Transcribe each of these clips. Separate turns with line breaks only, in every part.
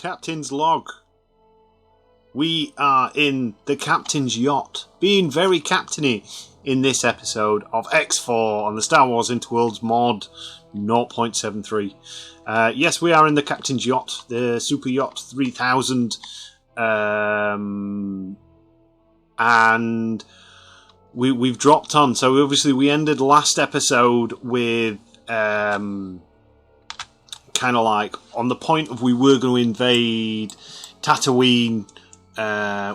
Captain's log. We are in the Captain's yacht, being very captainy in this episode of X4 on the Star Wars Interworlds mod 0.73. Yes, we are in the Captain's yacht, the Super Yacht 3000, and we've dropped on. So obviously we ended last episode with kind of like on the point of we were going to invade Tatooine,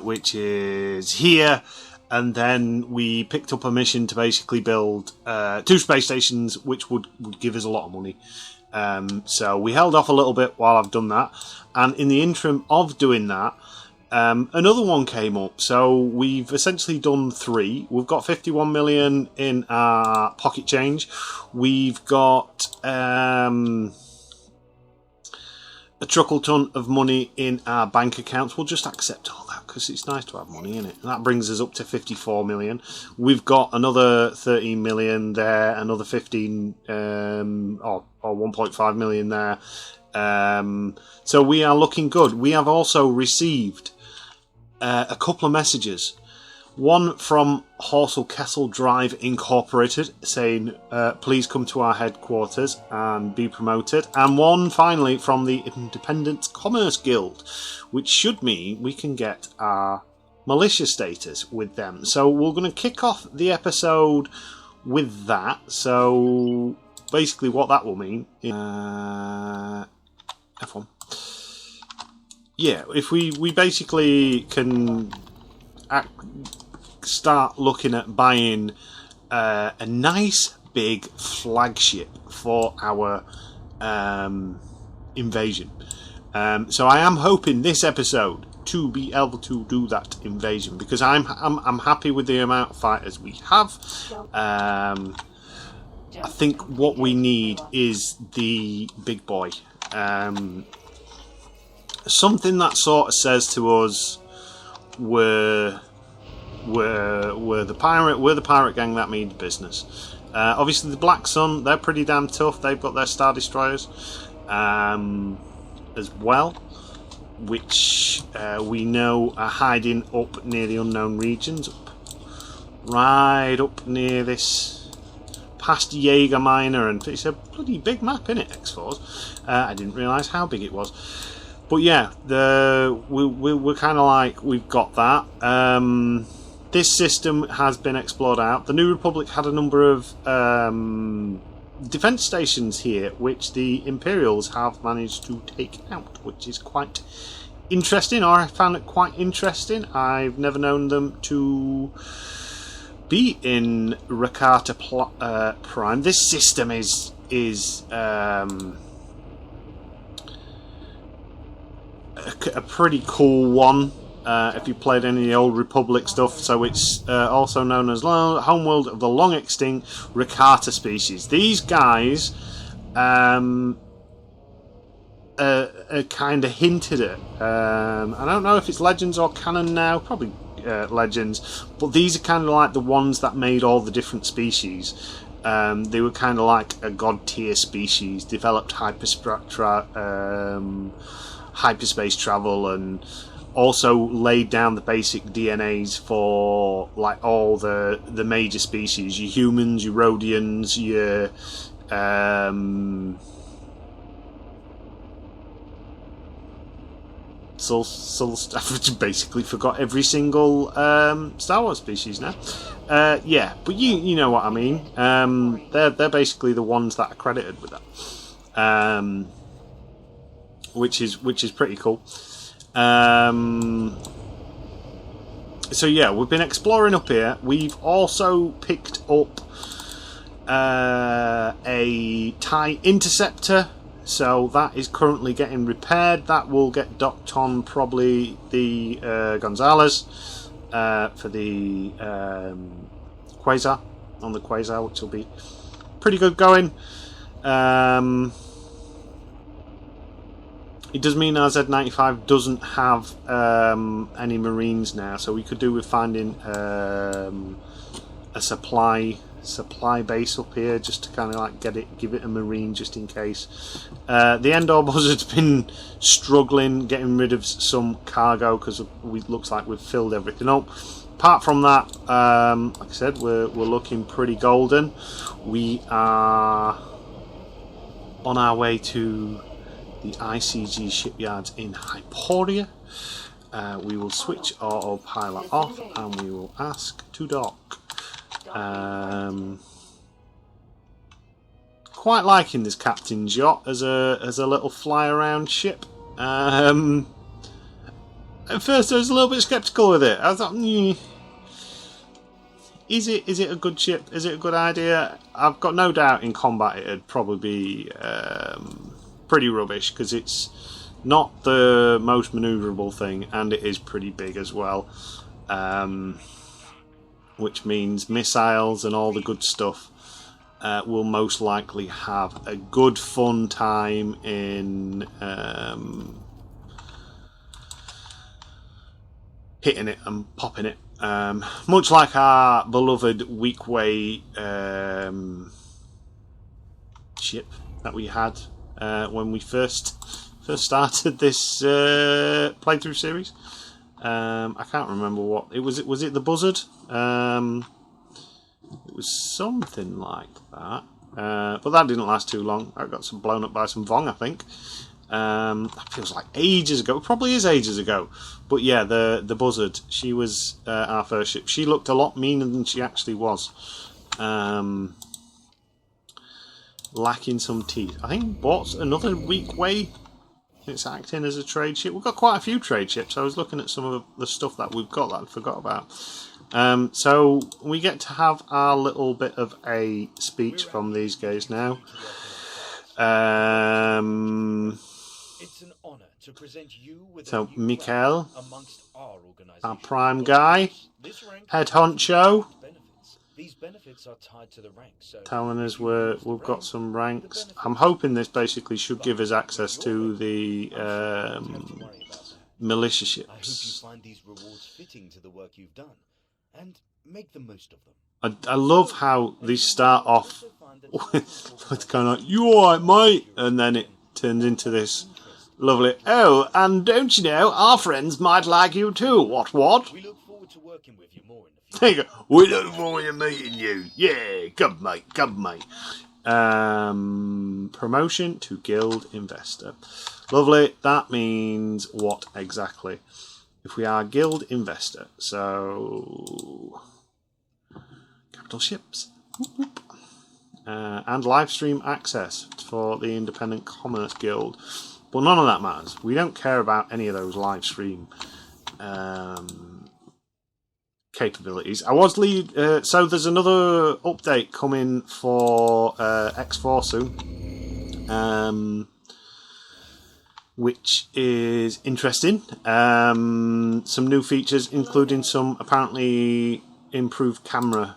which is here, and then we picked up a mission to basically build 2 space stations, which would give us a lot of money. So we held off a little bit while I've done that, and in the interim of doing that, another one came up. So we've essentially done 3. We've got 51 million in our pocket change. We've got a truckle ton of money in our bank accounts. We'll just accept all that because it's nice to have money in it. And that brings us up to 54 million. We've got another 13 million there, another 15 or 1.5 million there. So we are looking good. We have also received a couple of messages. One from Horsell Kessel Drive Incorporated saying, please come to our headquarters and be promoted. And one finally from the Independent Commerce Guild, which should mean we can get our militia status with them. So we're going to kick off the episode with that. So basically what that will mean is F1. Yeah, if we basically can start looking at buying a nice big flagship for our invasion. So I am hoping this episode to be able to do that invasion, because I'm happy with the amount of fighters we have. I think what we need is the big boy. Something that sort of says to us we're the pirate gang that means business. Obviously the Black Sun, they're pretty damn tough. They've got their Star Destroyers as well, which we know are hiding up near the unknown regions, right up near this past Jaeger Miner, and it's a bloody big map, innit, X4's. I didn't realise how big it was. But yeah, we're kind of like, we've got that. This system has been explored out. The New Republic had a number of defence stations here, which the Imperials have managed to take out, which is quite interesting, or I found it quite interesting. I've never known them to be in Rakata Prime. This system is a pretty cool one. If you played any of the old Republic stuff, so it's also known as homeworld of the long extinct Rakata species. These guys are kind of hinted at. I don't know if it's Legends or canon now, probably Legends, but these are kind of like the ones that made all the different species. They were kind of like a god tier species, developed hyperspace travel, and also laid down the basic DNAs for like all the major species, your humans, your Rhodians, your I've basically forgot every single Star Wars species now. Yeah, but you know what I mean. They're basically the ones that are credited with that, which is pretty cool. So yeah, we've been exploring up here. We've also picked up a TIE Interceptor, so that is currently getting repaired. That will get docked on probably the Gonzalez for the Quasar, on the Quasar, which will be pretty good going. It does mean our Z95 doesn't have any Marines now, so we could do with finding a supply supply base up here just to kind of like give it a marine just in case. The Endor Buzzard's been struggling getting rid of some cargo because it looks like we've filled everything up. Apart from that, like I said, we're looking pretty golden. We are on our way to the ICG shipyards in Hyporia. We will switch autopilot off and we will ask to dock. Quite liking this captain's yacht as a little fly around ship. At first I was a little bit sceptical with it. I thought, is it a good ship? Is it a good idea? I've got no doubt in combat it'd probably be pretty rubbish because it's not the most manoeuvrable thing, and it is pretty big as well, which means missiles and all the good stuff will most likely have a good fun time in hitting it and popping it, much like our beloved Weekway ship that we had when we first started this playthrough series. I can't remember what it was. Was it the Buzzard? It was something like that, but that didn't last too long. I got blown up by some Vong, I think. That feels like ages ago. It probably is ages ago. But yeah, the Buzzard. She was our first ship. She looked a lot meaner than she actually was. Lacking some teeth. I think bought another Weekway. It's acting as a trade ship. We've got quite a few trade ships. I was looking at some of the stuff that we've got that I forgot about. So we get to have our little bit of a speech from these guys now.
It's an honor to present you with
so Mikhail,
amongst our organization.
our prime guy, head honcho,
These benefits are tied to the rank, so
telling us we've got some ranks. I'm hoping this basically should give us access to the militia ships.
I hope you find these rewards fitting to the work you've done and make the most of them.
I love how these start off with kind of like, you alright mate, and then it turns into this lovely, oh, and don't you know, our friends might like you too, what?
We look forward to working with you more in the future.
There you go. We look forward to meeting you. Yeah, come mate. Promotion to Guild Investor. Lovely. That means what exactly? If we are Guild Investor, so capital ships. Whoop, whoop. And live stream access for the Independent Commerce Guild. But none of that matters. We don't care about any of those live stream capabilities. I was so there's another update coming for X4 soon, which is interesting. Some new features, including some apparently improved camera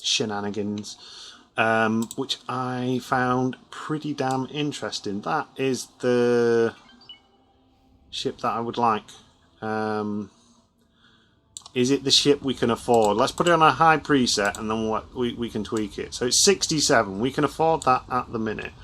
shenanigans, which I found pretty damn interesting. That is the ship that I would like. Is it the ship we can afford? Let's put it on a high preset and then we can tweak it. So it's 67. We can afford that at the minute.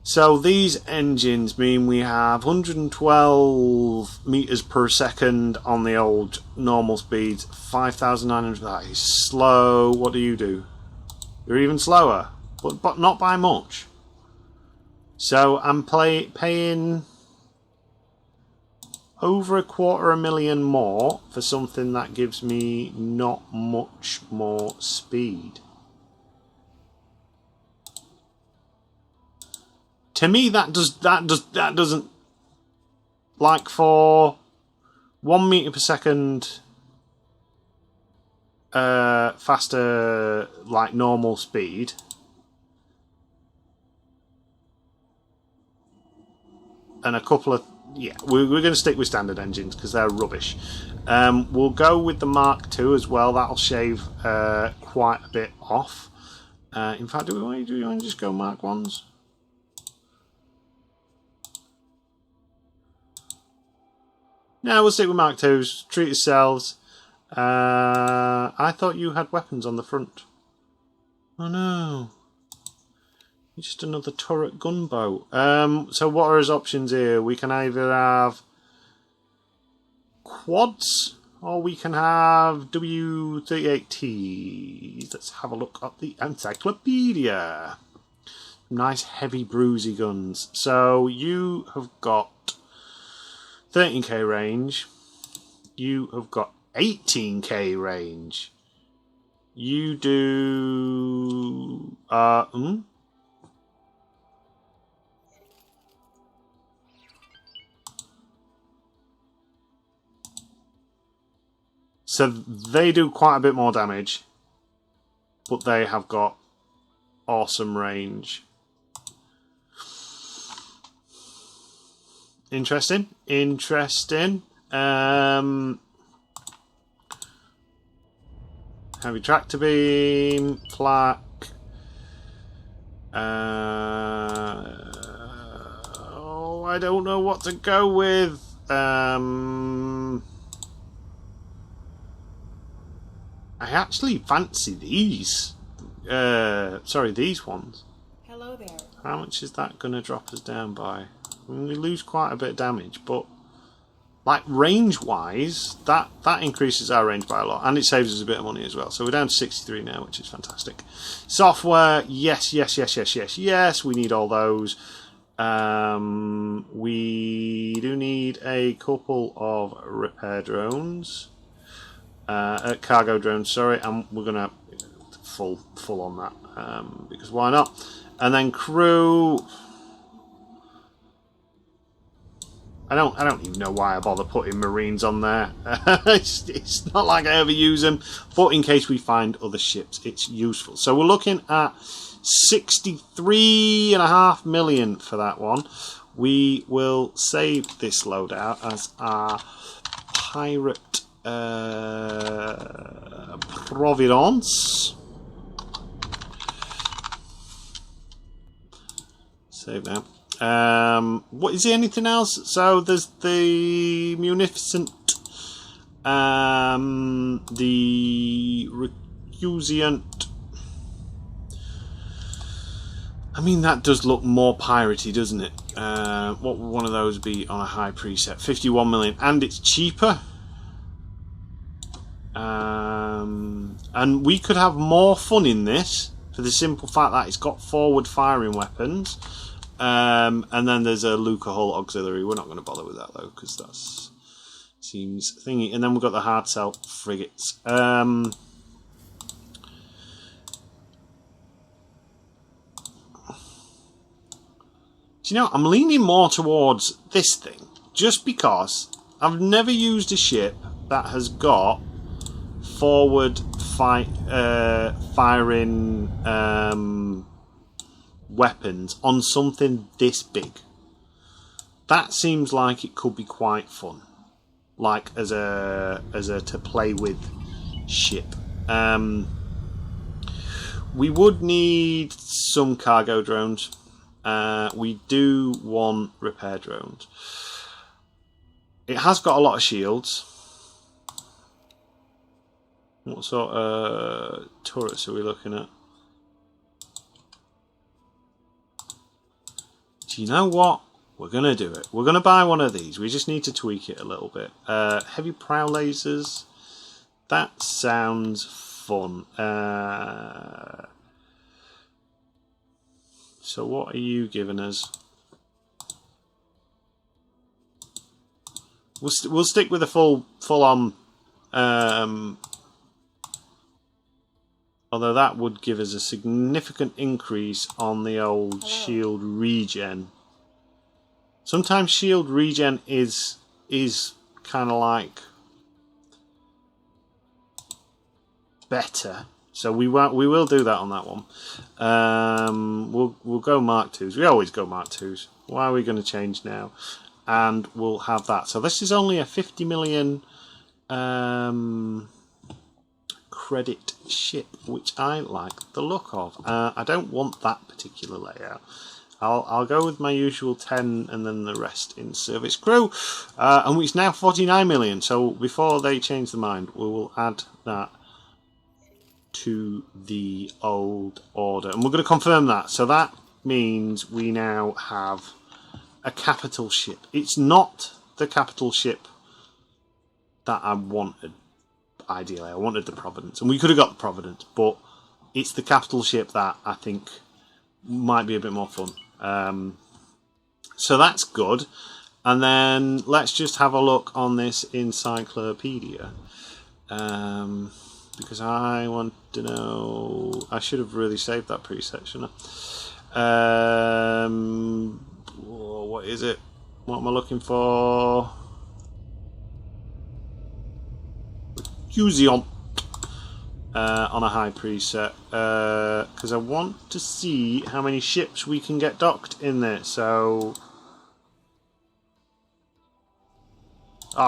So these engines mean we have 112 meters per second on the old normal speeds, 5,900. That is slow. What do? You're even slower, but not by much. So I'm paying over $250,000 more for something that gives me not much more speed. To me, that doesn't, like, for 1 meter per second faster, like normal speed, and a couple of, yeah, we're going to stick with standard engines because they're rubbish. We'll go with the Mark II as well. That'll shave quite a bit off. In fact, do we want to just go Mark 1s? Yeah, we'll stick with Mark IIs. Treat yourselves. I thought you had weapons on the front. Oh no. You're just another turret gunboat. So what are his options here? We can either have quads or we can have W38Ts. Let's have a look at the encyclopedia. Nice heavy bruisey guns. So you have got 13k range. You have got 18k range. You do So they do quite a bit more damage, but they have got awesome range. Interesting. Heavy tractor beam, flak. I don't know what to go with. I actually fancy these. Sorry, these ones.
Hello there.
How much is that going to drop us down by? I mean, we lose quite a bit of damage, but like range-wise, that increases our range by a lot, and it saves us a bit of money as well. So we're down to 63 now, which is fantastic. Software, yes. We need all those. We do need a couple of repair drones. Cargo drones, sorry, and we're gonna full on that because why not? And then crew. I don't even know why I bother putting marines on there. It's not like I ever use them, but in case we find other ships, it's useful. So we're looking at 63.5 million for that one. We will save this loadout as our pirate. Providence. Save that. What is there anything else? So there's the Munificent, the Recusant. I mean, that does look more piratey, doesn't it? What would one of those be on a high preset? 51 million, and it's cheaper. And we could have more fun in this for the simple fact that it's got forward firing weapons, and then there's a Lucas Hull auxiliary. We're not going to bother with that though because that seems thingy. And then we've got the hard cell frigates. Do you know, I'm leaning more towards this thing just because I've never used a ship that has got forward firing weapons on something this big. That seems like it could be quite fun, like as a to play with ship. We would need some cargo drones. We do want repair drones. It has got a lot of shields. What sort of turrets are we looking at? Do you know what? We're going to do it. We're going to buy one of these. We just need to tweak it a little bit. Heavy prow lasers. That sounds fun. So what are you giving us? We'll stick with the full on. Although that would give us a significant increase on the old shield regen. Sometimes shield regen is kind of like better, so we will do that on that one. We'll go Mark IIs. We always go Mark IIs. Why are we going to change now? And we'll have that. So this is only a 50 million credit ship, which I like the look of. I don't want that particular layout. I'll go with my usual 10 and then the rest in service crew. And it's now 49 million. So before they change their mind, we will add that to the old order. And we're going to confirm that. So that means we now have a capital ship. It's not the capital ship that I wanted, ideally. I wanted the Providence. And we could have got the Providence, but it's the capital ship that I think might be a bit more fun. So that's good. And then let's just have a look on this encyclopedia. Because I want to know... I should have really saved that preset, shouldn't I? What is it? What am I looking for? Fusion. On a high preset, because I want to see how many ships we can get docked in there. So,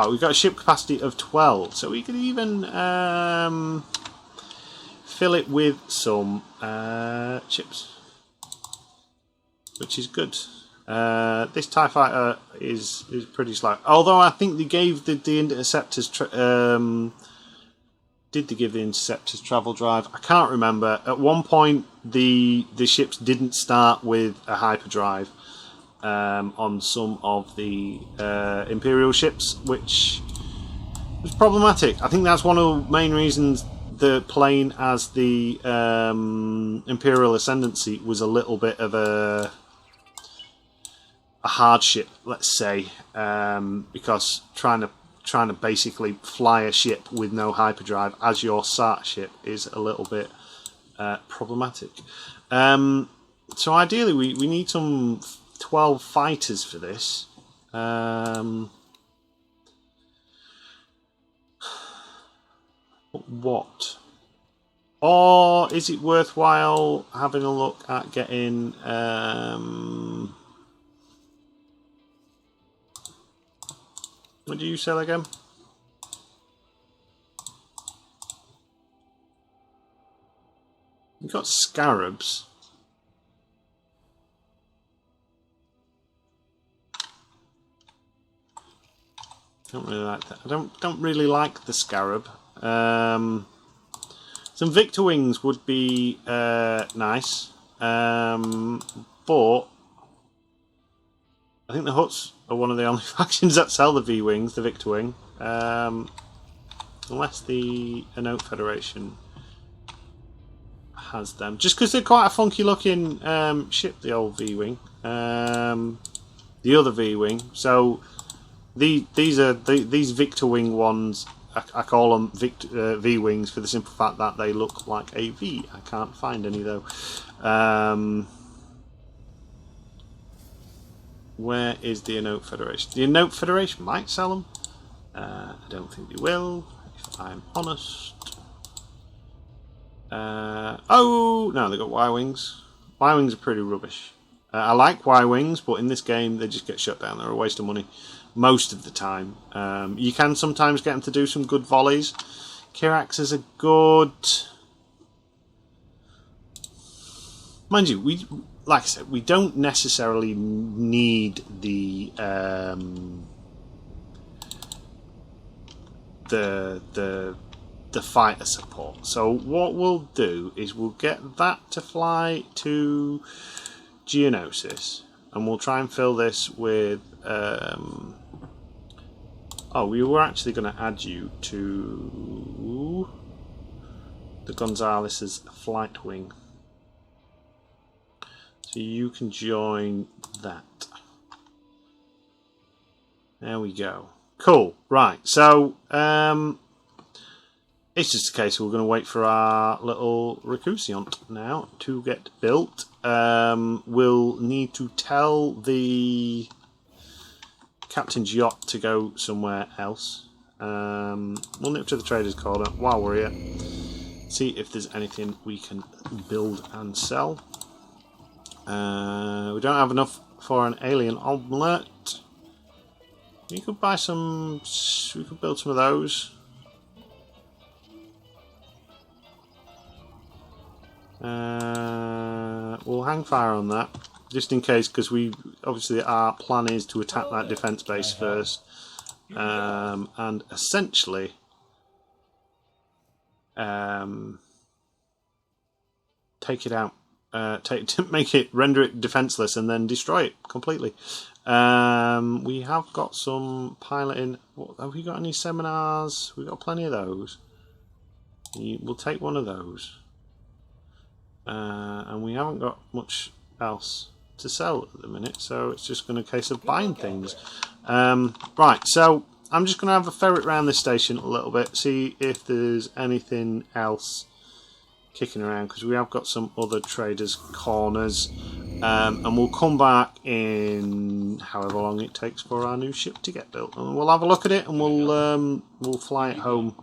we've got a ship capacity of 12, so we could even fill it with some ships, which is good. This TIE fighter is pretty slow, although I think they gave the interceptors. Did they give the interceptors travel drive? I can't remember. At one point, the ships didn't start with a hyperdrive on some of the Imperial ships, which was problematic. I think that's one of the main reasons the plane as the Imperial Ascendancy was a little bit of a hardship, let's say, because trying to basically fly a ship with no hyperdrive as your start ship is a little bit problematic. So ideally we need some 12 fighters for this. What? Or is it worthwhile having a look at getting... what do you sell again? You've got scarabs. Don't really like that. I don't really like the scarab. Some Victor wings would be nice, but I think the Hutts are one of the only factions that sell the V-Wings, the Victor Wing. Unless the Anote Federation has them. Just because they're quite a funky looking ship, the old V-Wing. The other V-Wing. So these Victor Wing ones, I call them V-Wings for the simple fact that they look like a V. I can't find any though. Where is the Anote Federation? The Anote Federation might sell them. I don't think they will, if I'm honest. Oh, no, they got Y-Wings. Y-Wings are pretty rubbish. I like Y-Wings, but in this game they just get shut down. They're a waste of money most of the time. You can sometimes get them to do some good volleys. Kiraxes are good. Mind you, like I said, we don't necessarily need the fighter support. So what we'll do is we'll get that to fly to Geonosis, and we'll try and fill this with. Oh, we were actually going to add you to the Gonzalez's flight wing. So you can join that. There we go. Cool. Right. So it's just a case we're going to wait for our little Recusant now to get built. We'll need to tell the captain's yacht to go somewhere else. We'll nip to the trader's corner while we're here. See if there's anything we can build and sell. We don't have enough for an alien omelette. We could buy some. We could build some of those. We'll hang fire on that. just in case, because we obviously our plan is to attack that defence base first, and essentially take it out, render it defenceless, and then destroy it completely. We have got some piloting. Have we got any seminars? We've got plenty of those. We'll take one of those. And we haven't got much else to sell at the minute, so it's just going to case of buying things. Right, so I'm just going to have a ferret around this station a little bit, see if there's anything else kicking around, because we have got some other traders' corners. And we'll come back in however long it takes for our new ship to get built, and we'll have a look at it, and we'll fly it home.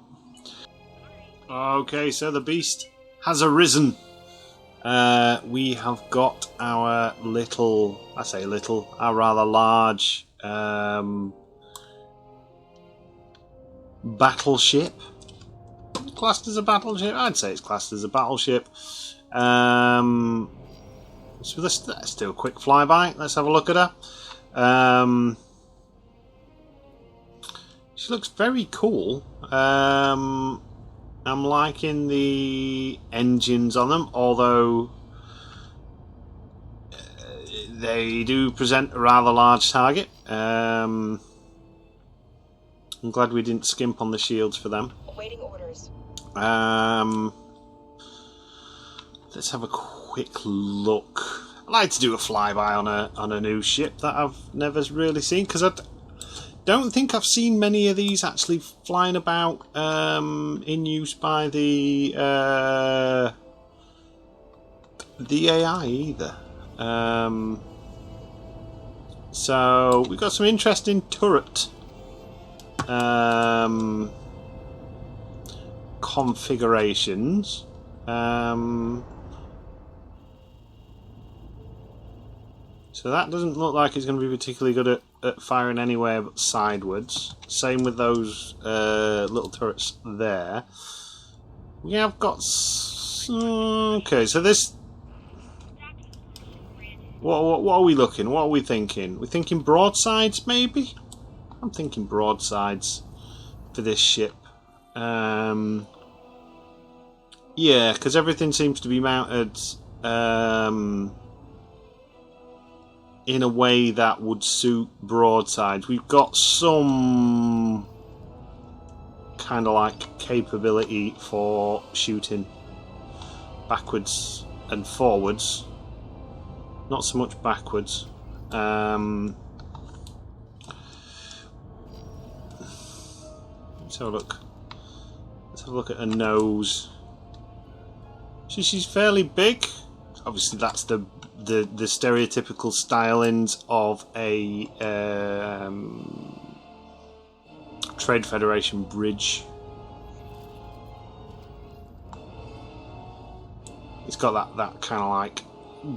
Okay, so the beast has arisen. We have got our our rather large battleship. Classed as a battleship? I'd say it's classed as a battleship. So let's do a quick flyby. Let's have a look at her. She looks very cool. I'm liking the engines on them, although they do present a rather large target. I'm glad we didn't skimp on the shields for them.
Awaiting orders.
Let's have a quick look. I'd like to do a flyby on a new ship that I've never really seen, because I don't think I've seen many of these actually flying about in use by the AI either. So we've got some interesting turret configurations. So that doesn't look like it's going to be particularly good at firing anywhere but sidewards. Same with those little turrets there. We have got... Okay, so this... What are we looking? What are we thinking? We're thinking broadsides, maybe? I'm thinking broadsides for this ship. Yeah, because everything seems to be mounted... in a way that would suit broadsides. We've got some kind of like capability for shooting backwards and forwards, not so much backwards. Let's have a look. Let's have a look at her nose. She's fairly big. Obviously that's the stereotypical stylings of a Trade Federation bridge. It's got that kind of like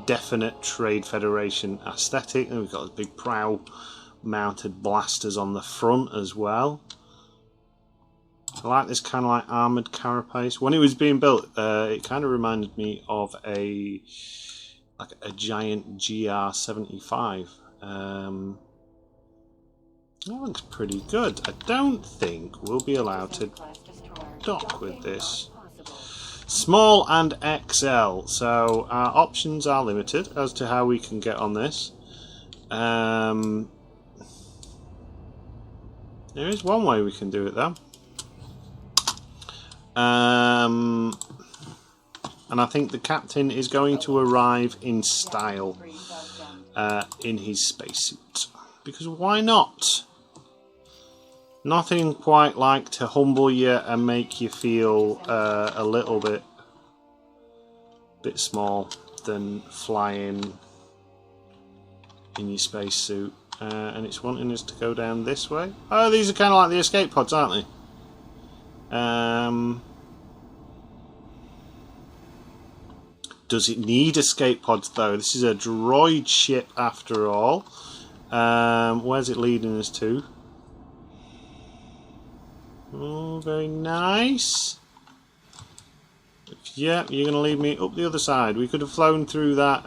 definite Trade Federation aesthetic, and we've got those big prow mounted blasters on the front as well. I like this kind of like armoured carapace. When it was being built, it kind of reminded me of a giant GR75. That looks pretty good. I don't think we'll be allowed to dock with this. Small and XL, so our options are limited as to how we can get on this. There is one way we can do it though. And I think the captain is going to arrive in style in his spacesuit. Because why not? Nothing quite like to humble you and make you feel a little bit small than flying in your spacesuit. And it's wanting us to go down this way. Oh, these are kind of like the escape pods, aren't they? Does it need escape pods though? This is a droid ship after all. Where's it leading us to? Oh, very nice. Yeah, you're going to lead me up the other side. We could have flown through that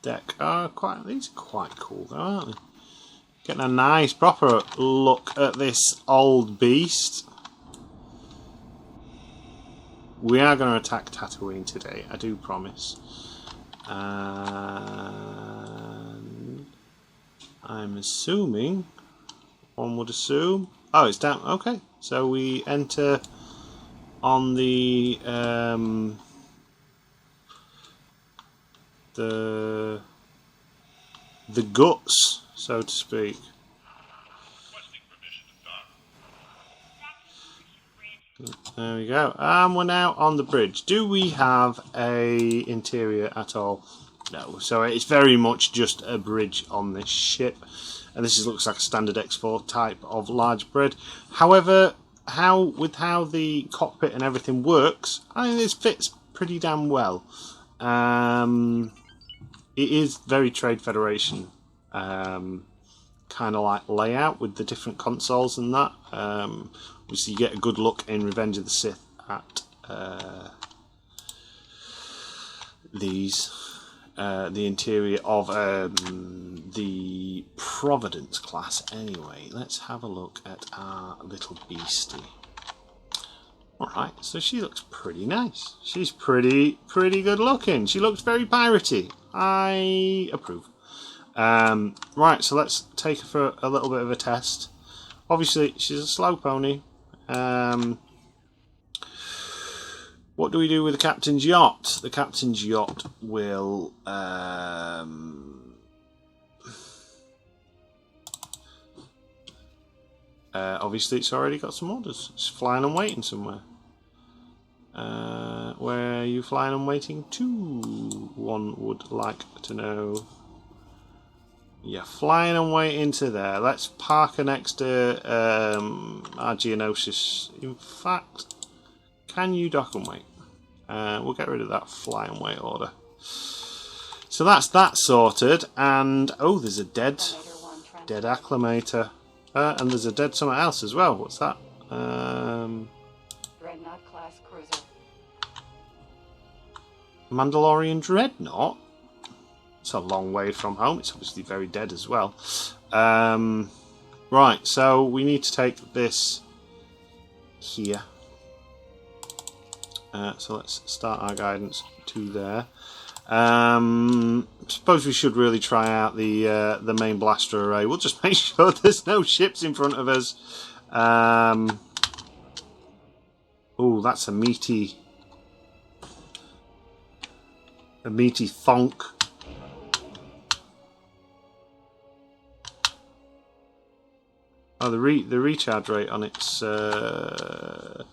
deck. These are quite cool, though, aren't they? Getting a nice, proper look at this old beast. We are going to attack Tatooine today, I do promise. And I'm assuming, one would assume, oh, it's down. Okay, so we enter on the guts, so to speak. There we go. And we're now on the bridge. Do we have a interior at all? No. So it's very much just a bridge on this ship. And this looks like a standard X4 type of large bridge. However, with how the cockpit and everything works, I think this fits pretty damn well. It is very Trade Federation kind of like layout with the different consoles and that. Obviously, you get a good look in Revenge of the Sith at the interior of the Providence class. Anyway, let's have a look at our little beastie. Alright, so she looks pretty nice. She's pretty good looking. She looks very piratey. I approve. Right, so let's take her for a little bit of a test. Obviously, she's a slow pony. What do we do with the captain's yacht? The captain's yacht will obviously it's already got some orders. It's flying and waiting somewhere. Where are you flying and waiting to? One would like to know. Yeah, flying and waiting to there. Let's park her next to our Geonosis. In fact, can you dock and wait? We'll get rid of that fly and wait order. So that's that sorted. And oh, there's a dead acclimator. And there's a dead something else as well. What's that?
Dreadnought class cruiser.
Mandalorian Dreadnought? It's a long way from home. It's obviously very dead as well. Right, so we need to take this here. So let's start our guidance to there. Suppose we should really try out the main blaster array. We'll just make sure there's no ships in front of us. Oh, that's a meaty thonk. Oh, the recharge rate on it's so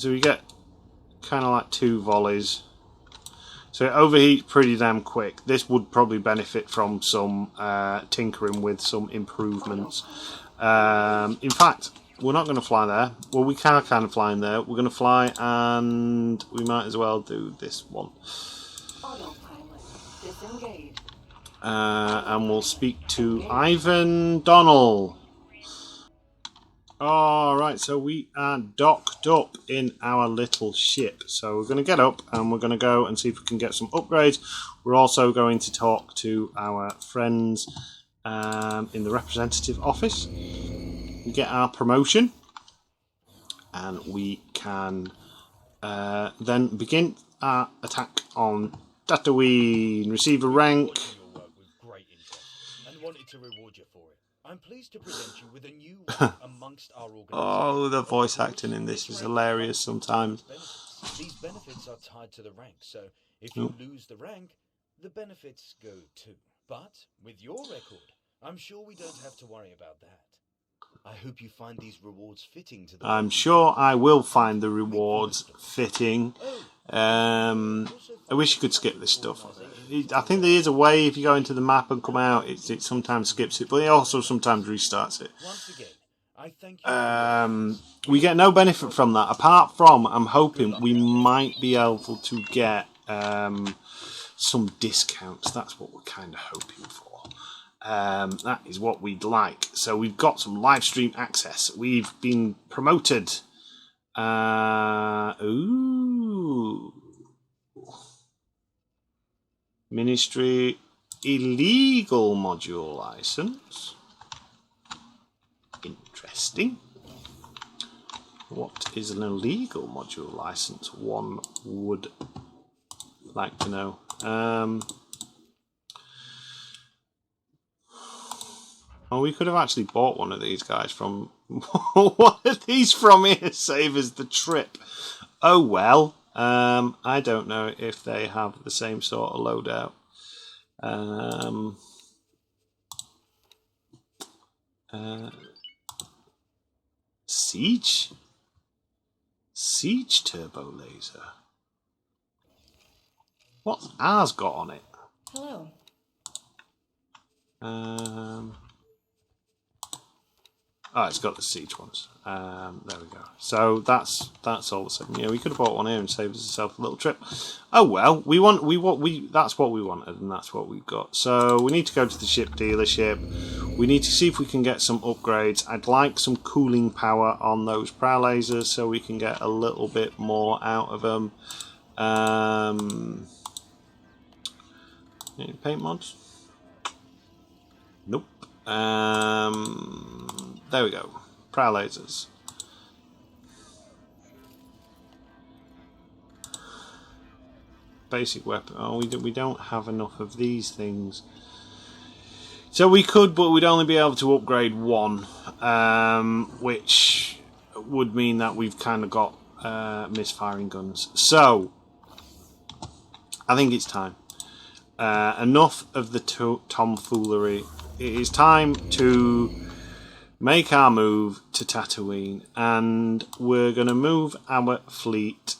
we get kind of like 2 volleys. So it overheats pretty damn quick. This would probably benefit from some tinkering with some improvements. In fact, we're not going to fly there. Well, we can kind of fly in there. We're going to fly, and we might as well do this one. And we'll speak to Ivan Donnell. Alright, so we are docked up in our little ship. So we're going to get up and we're going to go and see if we can get some upgrades. We're also going to talk to our friends in the representative office. We get our promotion. And we can then begin our attack on Tatooine. Receive a rank.
Wanted to reward you for it. I'm pleased to present you with a new one amongst our organization.
Oh, the voice acting in this is hilarious sometimes.
These benefits are tied to the rank, so if you lose the rank, the benefits go too. But with your record, I'm sure we don't have to worry about that. I hope you find these rewards fitting to the...
I'm sure I will find the rewards fitting. I wish you could skip this stuff. I think there is a way, if you go into the map and come out, it sometimes skips it, but it also sometimes restarts it.
Once again, I thank you.
We get no benefit from that, apart from, I'm hoping, we might be able to get some discounts. That's what we're kind of hoping for. That is what we'd like. So we've got some live stream access. We've been promoted. Ooh. Ministry illegal module license. Interesting. What is an illegal module license? One would like to know. Well, we could have actually bought one of these guys from one of these from here, save us the trip. Oh well. I don't know if they have the same sort of loadout. Siege turbo laser. What's ours got on it?
Hello.
Oh, it's got the siege ones. There we go. So that's all the same. Yeah, we could have bought one here and saved ourselves a little trip. Oh well, that's what we wanted, and that's what we've got. So we need to go to the ship dealership. We need to see if we can get some upgrades. I'd like some cooling power on those prow lasers so we can get a little bit more out of them. Any paint mods? Nope. There we go. Prow lasers. Basic weapon. Oh, we don't have enough of these things. So we could, but we'd only be able to upgrade one, which would mean that we've kind of got misfiring guns. So I think it's time. Enough of the tomfoolery. It is time to make our move to Tatooine, and we're going to move our fleet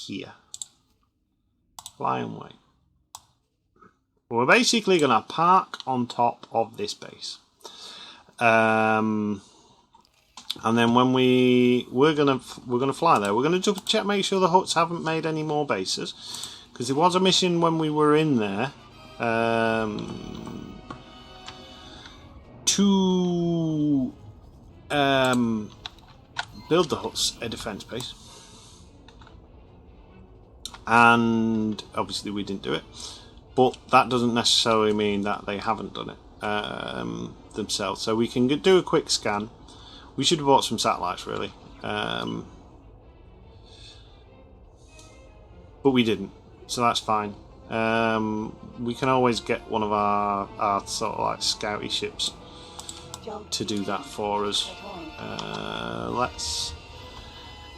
here. Fly and wait. We're basically going to park on top of this base. And then when we're gonna fly there, we're gonna just check, make sure the huts haven't made any more bases, because there was a mission when we were in there to build the huts a defense base, and obviously we didn't do it. But that doesn't necessarily mean that they haven't done it themselves. So we can do a quick scan. We should have bought some satellites, really. But we didn't. So that's fine. We can always get one of our sort of like scouty ships to do that for us. Let's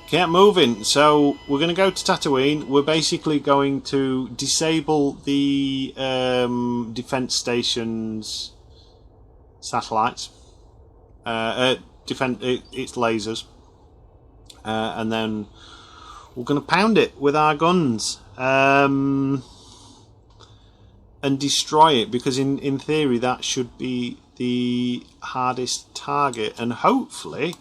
get moving. So we're going to go to Tatooine. We're basically going to disable the defense station's satellites. Defend its lasers, and then we're going to pound it with our guns and destroy it, because in theory that should be the hardest target, and hopefully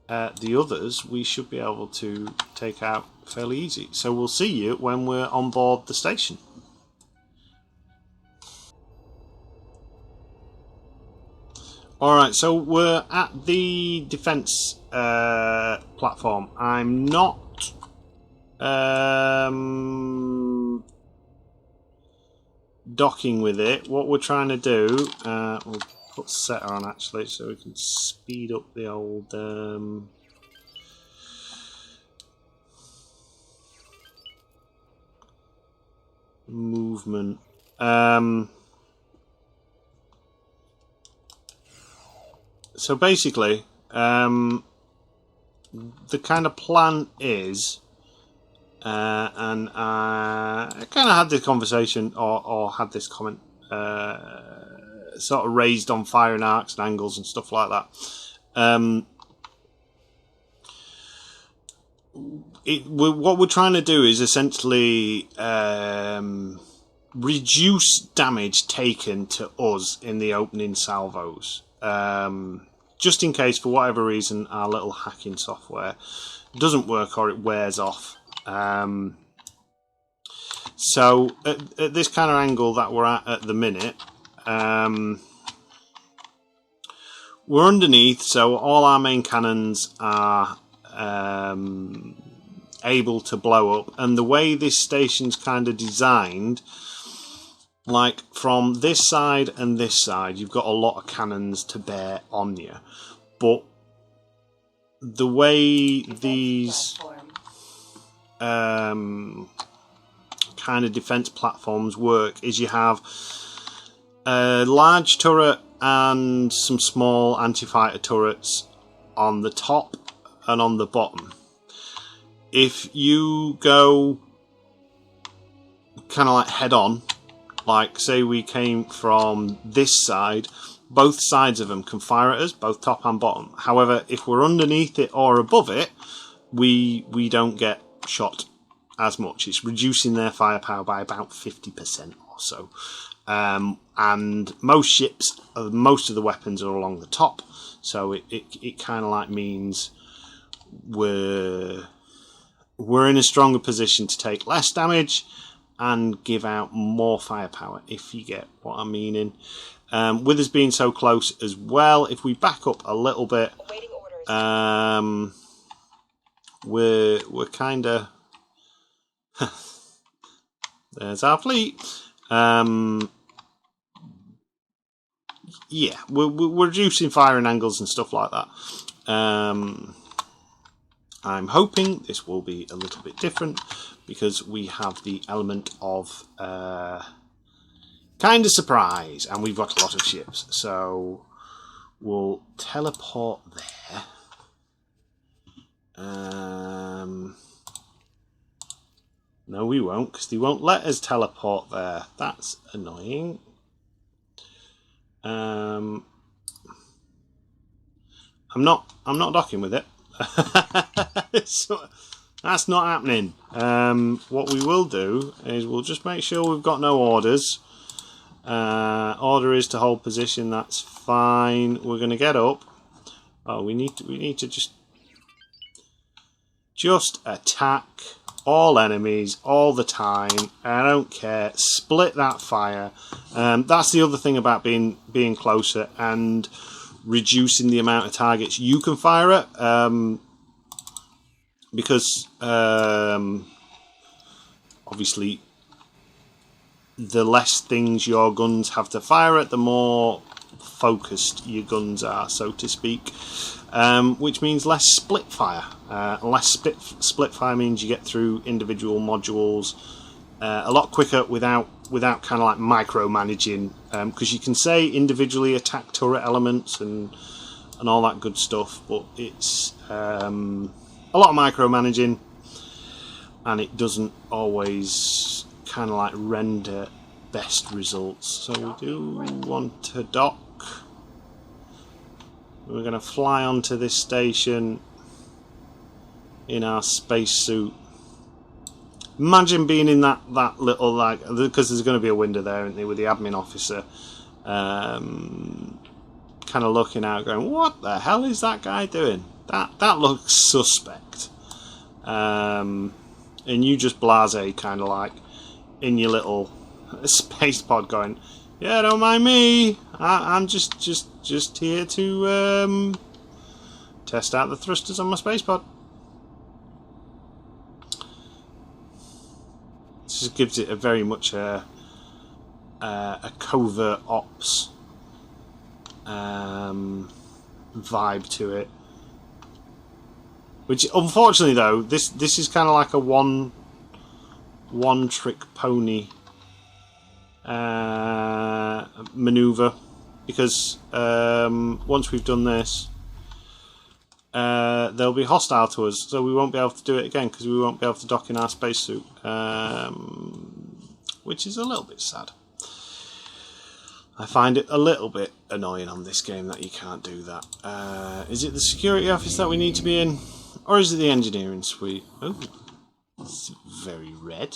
the others we should be able to take out fairly easy. So we'll see you when we're on board the station. Alright, so we're at the defence platform. I'm not docking with it. What we're trying to do, we'll put setter on actually so we can speed up the old movement. So basically, the kind of plan is, and I kind of had this conversation or had this comment sort of raised on firing arcs and angles and stuff like that. What we're trying to do is essentially reduce damage taken to us in the opening salvos. Just in case, for whatever reason, our little hacking software doesn't work or it wears off. So at this kind of angle that we're at the minute, we're underneath, so all our main cannons are able to blow up. And the way this station's kind of designed, like from this side and this side, you've got a lot of cannons to bear on you. But the way these kind of defense platforms work is you have a large turret and some small anti-fighter turrets on the top and on the bottom. If you go kind of like head on, like say we came from this side, both sides of them can fire at us, both top and bottom. However, if we're underneath it or above it, we don't get shot as much. It's reducing their firepower by about 50% or so. And most ships, most of the weapons are along the top, so it kind of like means we're in a stronger position to take less damage and give out more firepower, if you get what I'm meaning. With us being so close as well, if we back up a little bit, we're kind of there's our fleet. Yeah, we're reducing firing angles and stuff like that. I'm hoping this will be a little bit different because we have the element of kind of surprise, and we've got a lot of ships. So we'll teleport there. No, we won't, because they won't let us teleport there. That's annoying. I'm not docking with it. So, that's not happening. What we will do is we'll just make sure we've got no orders. Order is to hold position. That's fine. We're going to get up. Oh, we need to just attack all enemies all the time. I don't care. Split that fire. That's the other thing about being closer and reducing the amount of targets you can fire at, because obviously the less things your guns have to fire at, the more focused your guns are, so to speak, which means less split fire. Less split fire means you get through individual modules a lot quicker without kind of like micromanaging, because you can say individually attack turret elements and all that good stuff, but it's a lot of micromanaging, and it doesn't always kind of like render best results. So we do want to dock. We're going to fly onto this station in our spacesuit. Imagine being in that little, like, because there's going to be a window there, isn't there, with the admin officer kind of looking out going, what the hell is that guy doing? That looks suspect. And you just blasé kind of like in your little space pod going, yeah, don't mind me, I'm just here to test out the thrusters on my space pod. This just gives it a very much a covert ops vibe to it. Which, unfortunately, though, this is kind of like a one trick pony maneuver, because once we've done this, they'll be hostile to us, so we won't be able to do it again because we won't be able to dock in our spacesuit, which is a little bit sad. I find it a little bit annoying on this game that you can't do that. Is it the security office that we need to be in? Or is it the engineering suite? Oh, it's very red.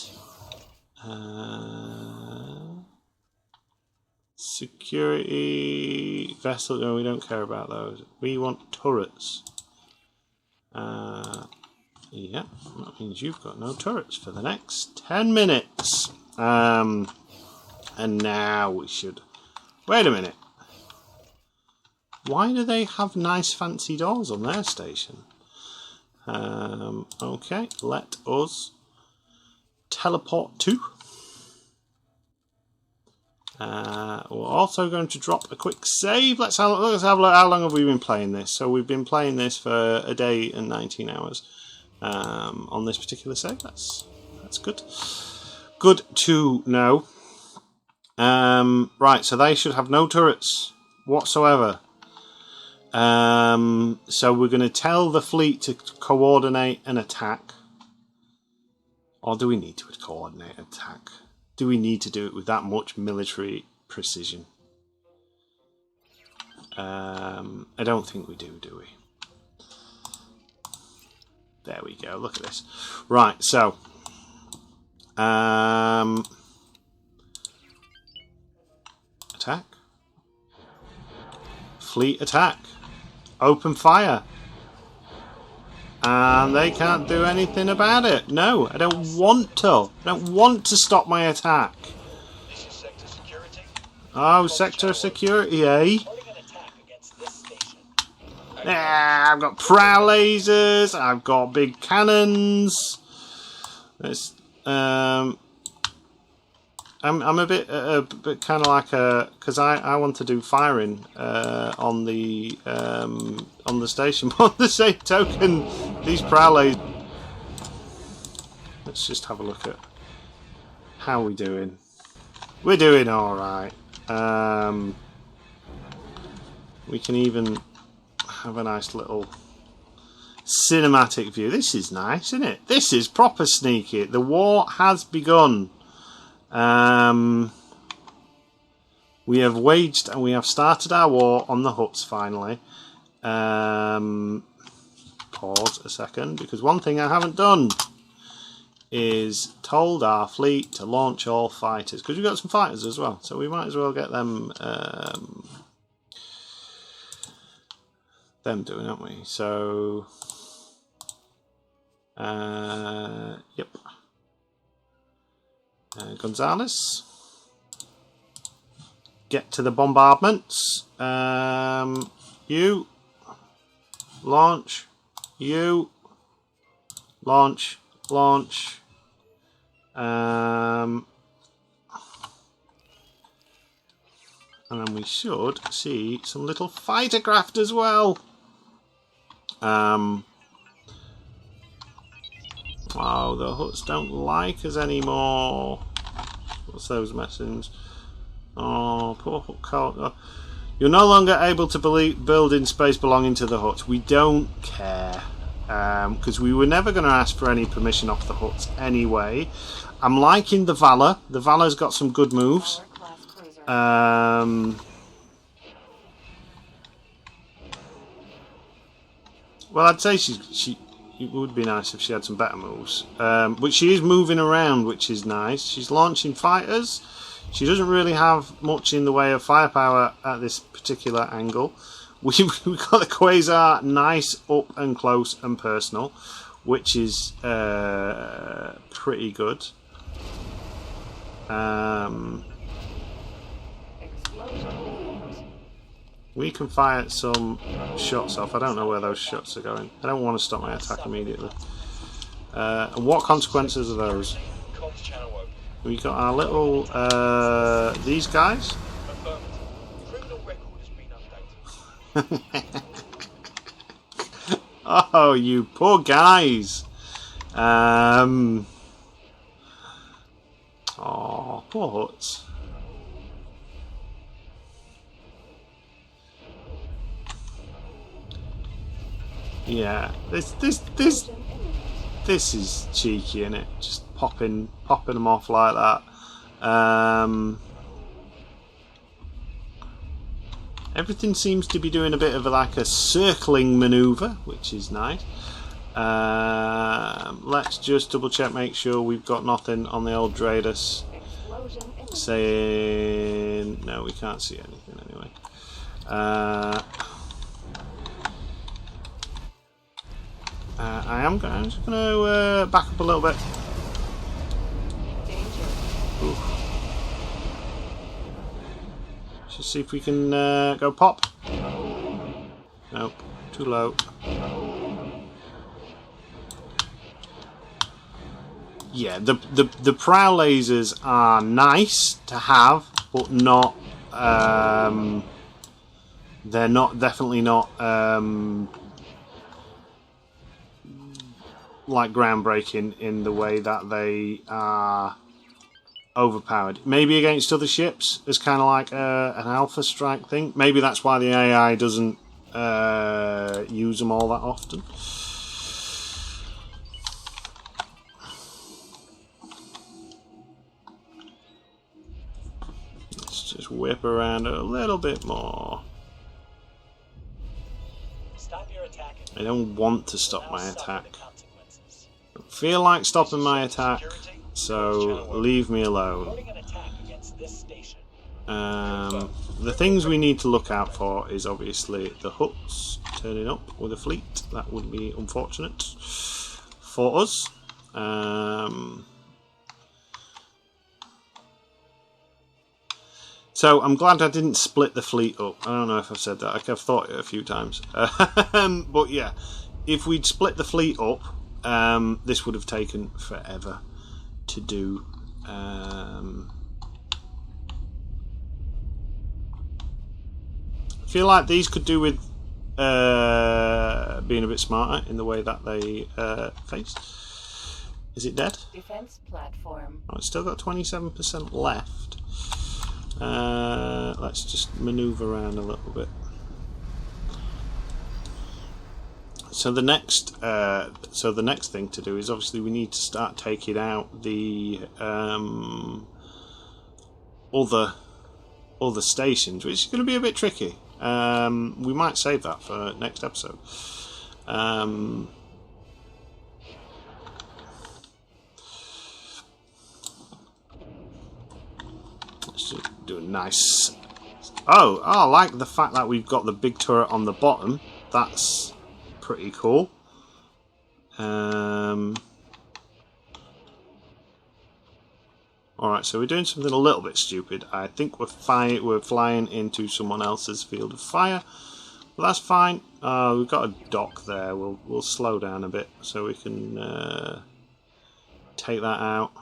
Security vessel. No, we don't care about those. We want turrets. Yeah, that means you've got no turrets for the next 10 minutes. And now we should... Wait a minute. Why do they have nice fancy doors on their station? Okay, let us teleport to. We're also going to drop a quick save. Let's have a look. How long have we been playing this? So we've been playing this for a day and 19 hours on this particular save. That's good. Good to know. Right, so they should have no turrets whatsoever. So we're going to tell the fleet to coordinate an attack. Or do we need to coordinate an attack? Do we need to do it with that much military precision? I don't think we do we? There we go, look at this. Right, so... attack. Fleet attack. Open fire. And they can't do anything about it. No, I don't want to. I don't want to stop my attack.
This is sector security.
Oh, sector security, eh? Yeah, I've got prow lasers. I've got big cannons. It's, I'm a bit kind of like because I want to do firing on the station. On the same token, these prow lasers. Let's just have a look at how we're doing. We're doing all right. We can even have a nice little cinematic view. This is nice, isn't it? This is proper sneaky. The war has begun. We have waged and we have started our war on the huts finally. Pause a second, because one thing I haven't done is told our fleet to launch all fighters, because we've got some fighters as well, so we might as well get them doing, aren't we? So yep. Gonzalez, get to the bombardments. You launch. You launch. Launch. And then we should see some little fighter craft as well. Oh, the huts don't like us anymore. What's those messages? Oh, poor hut cult. Oh. You're no longer able to build in space belonging to the huts. We don't care. Because we were never going to ask for any permission off the huts anyway. I'm liking the Valor. The Valor's got some good moves. Well, I'd say it would be nice if she had some better moves. But she is moving around, which is nice. She's launching fighters. She doesn't really have much in the way of firepower at this particular angle. We've got the Quasar nice up and close and personal, which is pretty good. We can fire some shots off. I don't know where those shots are going. I don't want to stop my attack immediately. And what consequences are those? We got our little these guys. Oh, you poor guys. Oh, poor huts. Yeah, this is cheeky, isn't it? Just popping them off like that. Everything seems to be doing a bit of like a circling maneuver, which is nice. Let's just double check, make sure we've got nothing on the old Dradus saying no. We can't see anything anyway. I'm just going to back up a little bit. Oof. Just see if we can go pop. Nope, too low. yeah, the prow lasers are nice to have, but not. They're not definitely not like groundbreaking in the way that they are overpowered. Maybe against other ships, it's kind of like an alpha strike thing. Maybe that's why the AI doesn't use them all that often. Let's just whip around a little bit more.
Stop your attack.
I don't want to stop my attack. I don't feel like stopping my attack, so leave me alone. The things we need to look out for is obviously the Hutts turning up with a fleet. That would be unfortunate for us. So I'm glad I didn't split the fleet up. I don't know if I've said that. I've thought it a few times. But yeah, if we'd split the fleet up, this would have taken forever to do. I feel like these could do with being a bit smarter in the way that they face. Is it dead?
Defense platform.
Oh, it's still got 27% left. Let's just maneuver around a little bit. So the next thing to do is obviously we need to start taking out the other stations, which is going to be a bit tricky. We might save that for next episode. Let's just do a nice. Oh, I like the fact that we've got the big turret on the bottom. That's pretty cool. Alright, so we're doing something a little bit stupid. I think we're flying into someone else's field of fire. Well, that's fine. We've got a dock there. We'll slow down a bit so we can take that out.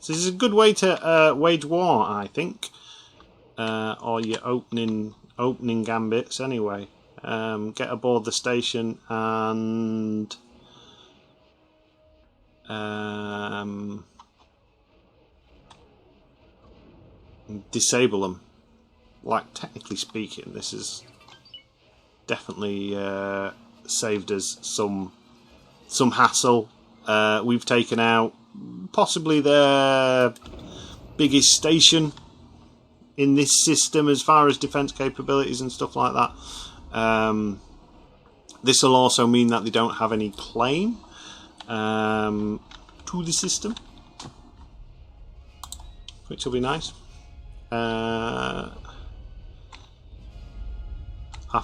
So this is a good way to wage war, I think. Or your opening gambits anyway. Get aboard the station and disable them. Like, technically speaking, this has definitely saved us some hassle. We've taken out possibly the biggest station in this system as far as defense capabilities and stuff like that. This will also mean that they don't have any claim to the system, which will be nice. Our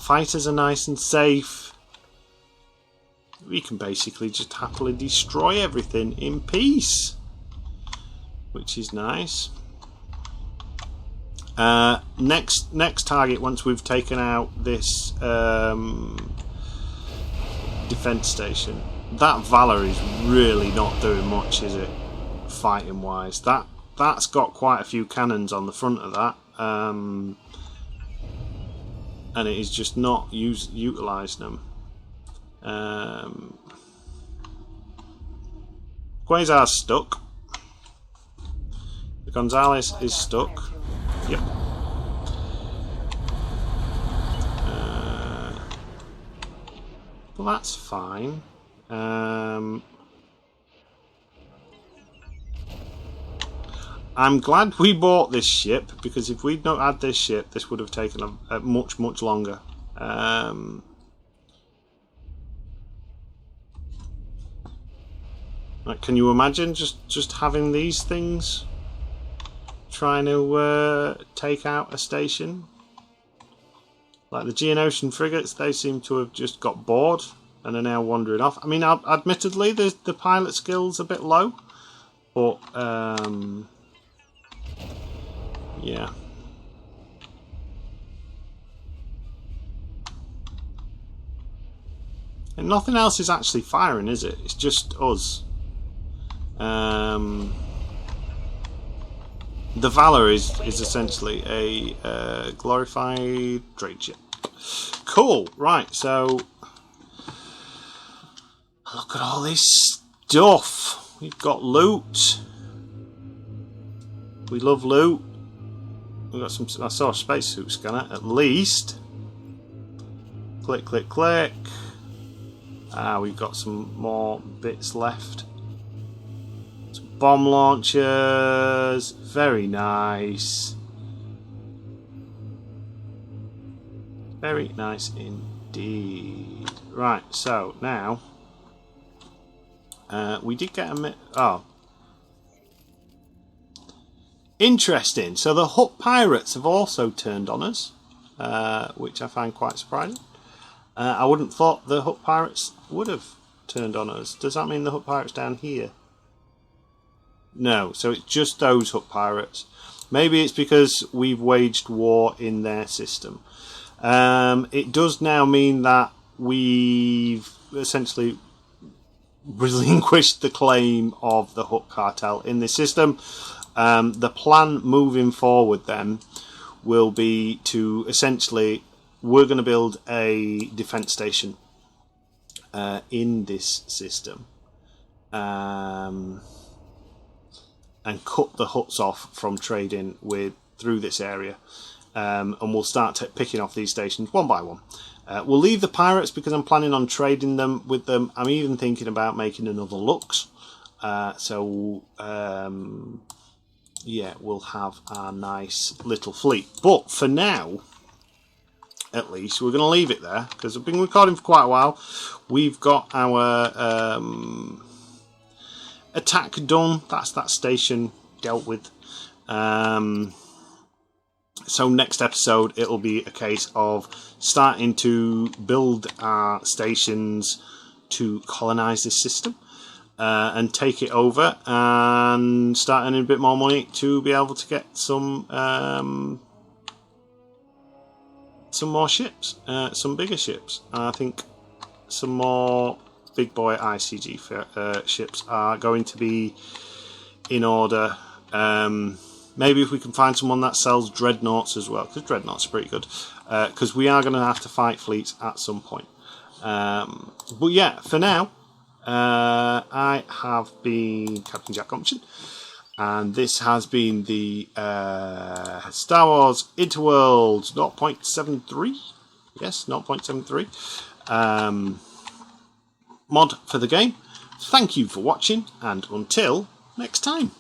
fighters are nice and safe. We can basically just happily destroy everything in peace, which is nice. Next target, once we've taken out this defense station, that Valor is really not doing much, is it? Fighting wise, that's got quite a few cannons on the front of that, and it is just not utilising them. Quasar's stuck. The Gonzales is stuck. Yep. Well, that's fine. I'm glad we bought this ship, because if we'd not had this ship, this would have taken a much longer. Like, can you imagine just having these things trying to take out a station? Like the Geonosian frigates, they seem to have just got bored and are now wandering off. I mean, admittedly, the pilot skill's a bit low, but yeah. And nothing else is actually firing, is it? It's just us. The Valor is essentially a glorified trade ship. Cool. Right, so look at all this stuff. We've got loot. We love loot. We've got some. I saw a spacesuit scanner at least. Click, click, click. We've got some more bits left. Some bomb launchers. Very nice. Very nice indeed. Right, so now we did get a interesting. So the Hutt pirates have also turned on us, which I find quite surprising. I wouldn't thought the Hutt pirates would have turned on us. Does that mean the Hutt pirates down here? No, so it's just those Hutt pirates. Maybe it's because we've waged war in their system. It does now mean that we've essentially relinquished the claim of the Hutt cartel in this system. The plan moving forward then will be to essentially, we're going to build a defense station in this system and cut the Hutts off from trading through this area, and we'll start picking off these stations one by one. We'll leave the pirates because I'm planning on trading them with them. I'm even thinking about making another Lux. Yeah, we'll have our nice little fleet. But for now, at least, we're going to leave it there because I've been recording for quite a while. We've got our attack done. That's that station dealt with. So next episode, it'll be a case of starting to build our stations to colonize this system. And take it over and start earning a bit more money to be able to get some more ships, some bigger ships. I think some more big boy ICG ships are going to be in order. Maybe if we can find someone that sells dreadnoughts as well, because dreadnoughts are pretty good. Because we are going to have to fight fleets at some point. But yeah, for now. I have been Captain Jack Compton, and this has been the Star Wars Interworlds 0.73. Yes, 0.73 mod for the game. Thank you for watching, and until next time.